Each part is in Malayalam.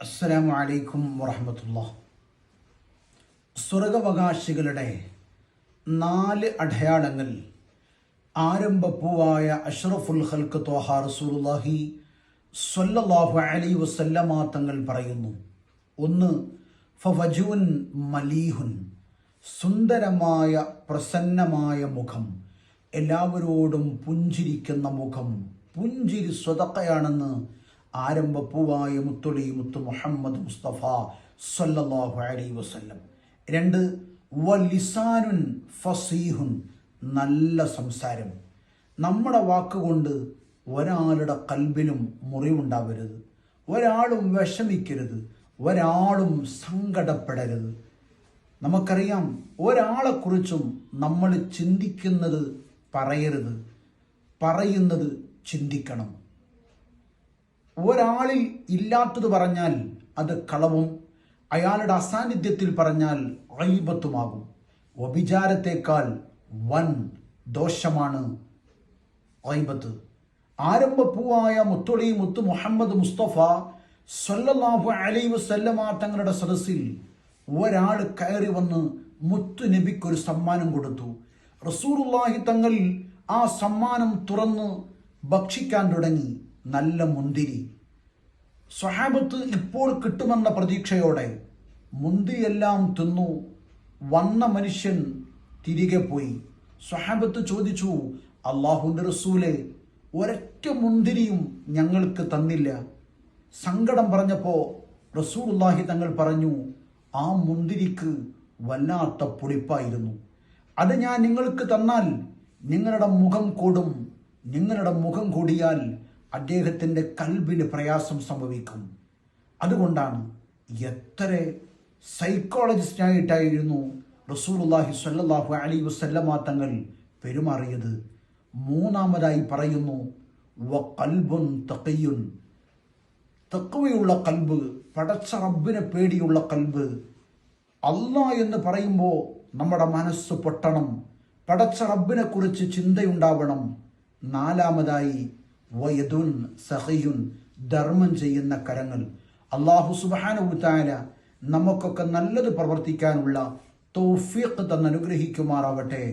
അസ്സലാമു അലൈക്കും വറഹ്മത്തുള്ളാഹി. സ്വർഗാവകാശികളുടെ 4 അടയാളങ്ങൾ ആരംഭപ്പൂവായ അഷ്റഫുൽ ഖൽഖ് ത്വാഹ റസൂലുള്ളാഹി സ്വല്ലല്ലാഹു അലൈഹി വസല്ലമ തങ്ങൾ പറയുന്നു. 1. ഫവജുൻ മലീഹുൻ, സുന്ദരമായ പ്രസന്നമായ മുഖം, എല്ലാവരോടും പുഞ്ചിരിക്കുന്ന മുഖം. പുഞ്ചിരി സ്വതക്കയാണെന്ന് ആരംഭപ്പൂവായ മുത്തു മുഹമ്മദ് മുസ്തഫ സ്വല്ലല്ലാഹു അലൈഹി വസല്ലം. 2. വലിസാനുൻ ഫസീഹുൻ, നല്ല സംസാരം. നമ്മുടെ വാക്കുകൊണ്ട് ഒരാളുടെ കൽബിലും മുറിവുണ്ടാവരുത്, ഒരാളും വിഷമിക്കരുത്, ഒരാളും സങ്കടപ്പെടരുത്. നമുക്കറിയാം, ഒരാളെക്കുറിച്ചും നമ്മൾ ചിന്തിക്കുന്നത് പറയരുത്, പറയുന്നത് ചിന്തിക്കണം. ഒരാളിൽ ഇല്ലാത്തത് പറഞ്ഞാൽ അത് കളവും, അയാളുടെ അസാന്നിധ്യത്തിൽ പറഞ്ഞാൽ ഗൈബത്തുമാകും. വ്യഭിചാരത്തേക്കാൾ വൻ ദോഷമാണ് ഗൈബത്ത്. ആരംഭപ്പൂവായ മുത്തു മുഹമ്മദ് മുസ്തഫ സ്വല്ലല്ലാഹു അലൈഹി വസല്ലമ തങ്ങളുടെ സദസ്സിൽ ഒരാൾ കയറി വന്ന് മുത്തു നബിക്കൊരു സമ്മാനം കൊടുത്തു. റസൂലുള്ളാഹി തങ്ങൾ ആ സമ്മാനം തുറന്ന് ഭക്ഷിക്കാൻ തുടങ്ങി. നല്ല മുന്തിരി. സ്വഹാബത്ത് ഇപ്പോൾ കിട്ടുമെന്ന പ്രതീക്ഷയോടെ മുന്തിരിയെല്ലാം തിന്നു. വന്ന മനുഷ്യൻ തിരികെ പോയി. സ്വഹാബത്ത് ചോദിച്ചു, അല്ലാഹുവിൻ്റെ റസൂലേ, ഒരൊറ്റ മുന്തിരിയും ഞങ്ങൾക്ക് തന്നില്ല. സങ്കടം പറഞ്ഞപ്പോൾ റസൂലുള്ളാഹി തങ്ങൾ പറഞ്ഞു, ആ മുന്തിരിക്ക് വല്ലാത്ത പുളിപ്പായിരുന്നു. അത് ഞാൻ നിങ്ങൾക്ക് തന്നാൽ നിങ്ങളുടെ മുഖം കൂടും. നിങ്ങളുടെ മുഖം കൂടിയാൽ അദ്ദേഹത്തിൻ്റെ കൽബിന് പ്രയാസം സംഭവിക്കും. അതുകൊണ്ടാണ് എത്ര സൈക്കോളജിസ്റ്റായിട്ടായിരുന്നു റസൂലുള്ളാഹി സ്വല്ലല്ലാഹു അലൈഹി വസല്ലമ തങ്ങൾ പെരുമാറിയത്. 3-മതായി പറയുന്നു, വഖൽബുൻ തഖിയുൻ, തഖ്വയുള്ള കൽബ്, പടച്ച റബ്ബിനെ പേടിയുള്ള കൽബ്. അല്ലാഹ് എന്ന് പറയുമ്പോൾ നമ്മുടെ മനസ്സ് പൊട്ടണം, പടച്ച റബ്ബിനെ കുറിച്ച് ചിന്തയുണ്ടാവണം. 4-മതായി വയദുൻ സഖിയുൻ, ധർമ്മം ചെയ്യുന്ന കരങ്ങൾ. അല്ലാഹു സുബ്ഹാനഹു വ തആല നമുക്കൊക്കെ നല്ലത് പ്രവർത്തിക്കാനുള്ള തൗഫീഖ് തന്ന് അനുഗ്രഹിക്കുമാറാവട്ടെ.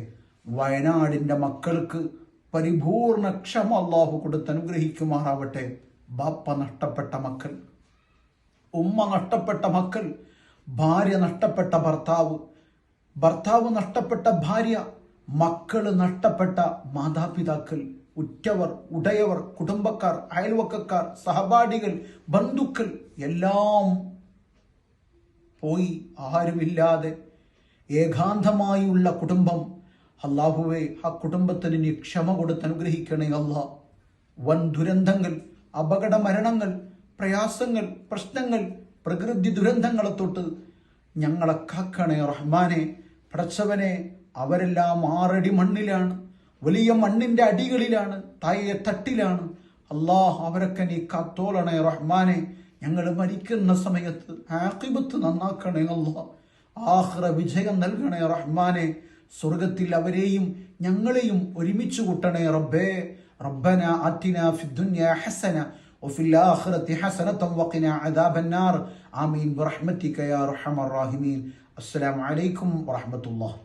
വയനാടിൻ്റെ മക്കൾക്ക് പരിപൂർണ ക്ഷമ അല്ലാഹു കൊടുത്ത് അനുഗ്രഹിക്കുമാറാവട്ടെ. ബാപ്പ നഷ്ടപ്പെട്ട മക്കൾ, ഉമ്മ നഷ്ടപ്പെട്ട മക്കൾ, ഭാര്യ നഷ്ടപ്പെട്ട ഭർത്താവ്, ഭർത്താവ് നഷ്ടപ്പെട്ട ഭാര്യ, മക്കള് നഷ്ടപ്പെട്ട മാതാപിതാക്കൾ, ഉറ്റവർ, ഉടയവർ, കുടുംബക്കാർ, അയൽവക്കക്കാർ, സഹപാഠികൾ, ബന്ധുക്കൾ എല്ലാം പോയി. ആരുമില്ലാതെ ഏകാന്തമായുള്ള കുടുംബം. അല്ലാഹുവേ, ആ കുടുംബത്തിന് നീ ക്ഷമ കൊടുത്ത് അനുഗ്രഹിക്കണേ അല്ലാ. വൻ ദുരന്തങ്ങൾ, അപകട മരണങ്ങൾ, പ്രയാസങ്ങൾ, പ്രശ്നങ്ങൾ, പ്രകൃതി ദുരന്തങ്ങളെ തൊട്ട് ഞങ്ങളെ കാക്കണേ റഹ്മാനെ. പടച്ചവനെ, അവരെല്ലാം 6 അടി മണ്ണിലാണ്, വലിയ മണ്ണിന്റെ അടികളിലാണ്, താഴെ തട്ടിലാണ്. അല്ലാഹ്, അവരൊക്കെ നീ കാത്തോളണേ റഹ്മാനെ. ഞങ്ങൾ മരിക്കുന്ന സമയത്ത് ആഖിബത്ത് നന്നാക്കണേ അല്ലാഹ്. ആഖിറ വിജയം നൽകണേ റഹ്മാനെ. സ്വർഗത്തിൽ അവരെയും ഞങ്ങളെയും ഒരുമിച്ച് കൂട്ടണേ റബ്ബേ. റബ്ബന ആതിനാ ഫിദ്ദുനിയ ഹസന വഫിൽ ആഖിറതി ഹസനതൻ വഖിനാ അദാബന്നാർ. ആമീൻ ബിറഹ്മതിക യാ അർഹമർ റഹീമീൻ. അസ്സലാമു അലൈക്കും വറഹ്മത്തുള്ളാഹി.